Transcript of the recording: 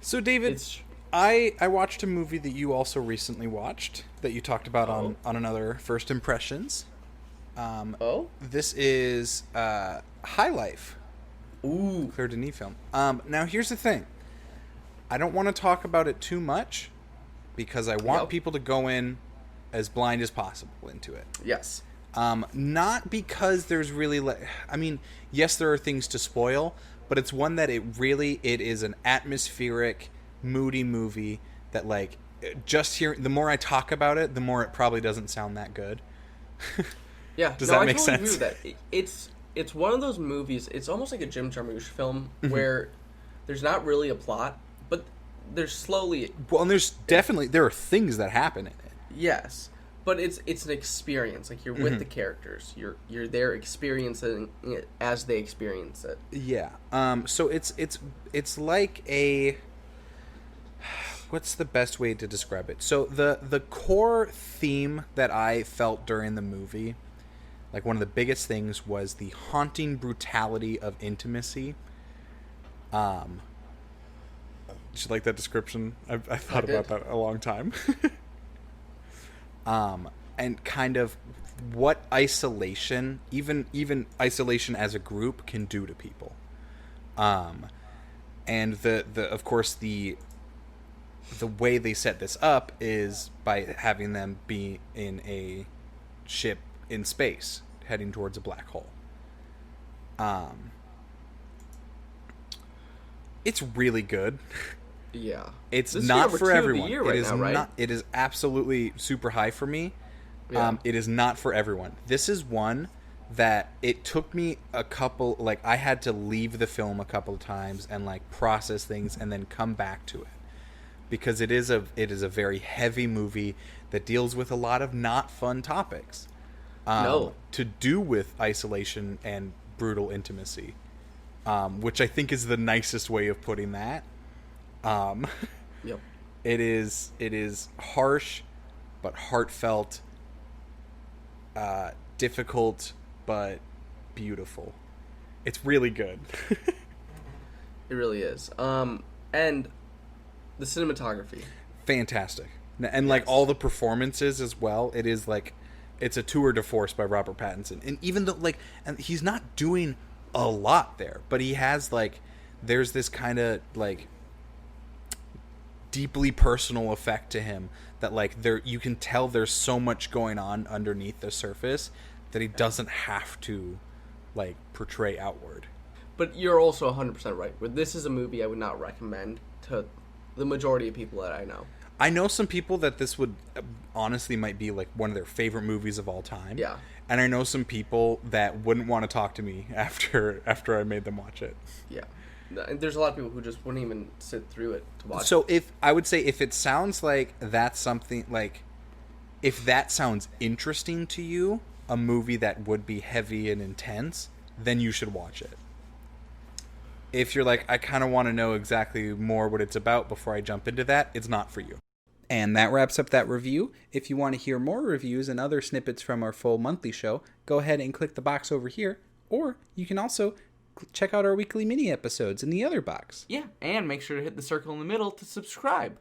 So, David, I watched a movie that you also recently watched that you talked about on another First Impressions. Oh? This is High Life, Ooh. Claire Denis film. Now, here's the thing. I don't want to talk about it too much because I want Yep. people to go in as blind as possible into it. Yes. Not because there's really, I mean, yes, there are things to spoil, but it's one that it is an atmospheric, moody movie that, like, just hearing, the more I talk about it, the more it probably doesn't sound that good. Yeah. Does No, that I make totally agree sense? with that. It's one of those movies. It's almost like a Jim Jarmusch film where there's not really a plot, but there's slowly Well, and there are things that happen in it. yes, but it's an experience. Like you're with the characters. You're there experiencing it as they experience it. Yeah. So it's like a, what's the best way to describe it? So the core theme that I felt during the movie, like one of the biggest things, was the haunting brutality of intimacy. Did you like that description? I thought did. about that a long time. And kind of what isolation, even isolation as a group, can do to people. And the of course the way they set this up is by having them be in a ship in space heading towards a black hole. It's really good. Yeah. It's This is not number for 2 of the everyone. year It right is now, right? not. It is absolutely super high for me. Yeah. It is not for everyone. This is one that it took me a couple. Like, I had to leave the film a couple of times and, like, process things and then come back to it, because it is a very heavy movie that deals with a lot of not fun topics. No. To do with isolation and brutal intimacy, which I think is the nicest way of putting that. Yep. It is harsh, but heartfelt, difficult, but beautiful. It's really good. It really is. And the cinematography. Fantastic. And like all the performances as well, it is like, it's a tour de force by Robert Pattinson. And even though, like, and he's not doing a lot there, but he has, like, there's this kind of, like, deeply personal effect to him that, like, there, you can tell there's so much going on underneath the surface that he doesn't have to, like, portray outward. But you're also 100% right. This is a movie I would not recommend to the majority of people that I know. I know some people that this would honestly might be like one of their favorite movies of all time. Yeah. And I know some people that wouldn't want to talk to me after I made them watch it. Yeah. And there's a lot of people who just wouldn't even sit through it to watch So if I would say, if it sounds like that's something, like, if that sounds interesting to you, a movie that would be heavy and intense, then you should watch it. If you're like, I kind of want to know exactly more what it's about before I jump into that, it's not for you. And that wraps up that review. If you want to hear more reviews and other snippets from our full monthly show, go ahead and click the box over here, or you can also check out our weekly mini episodes in the other box. Yeah, and make sure to hit the circle in the middle to subscribe.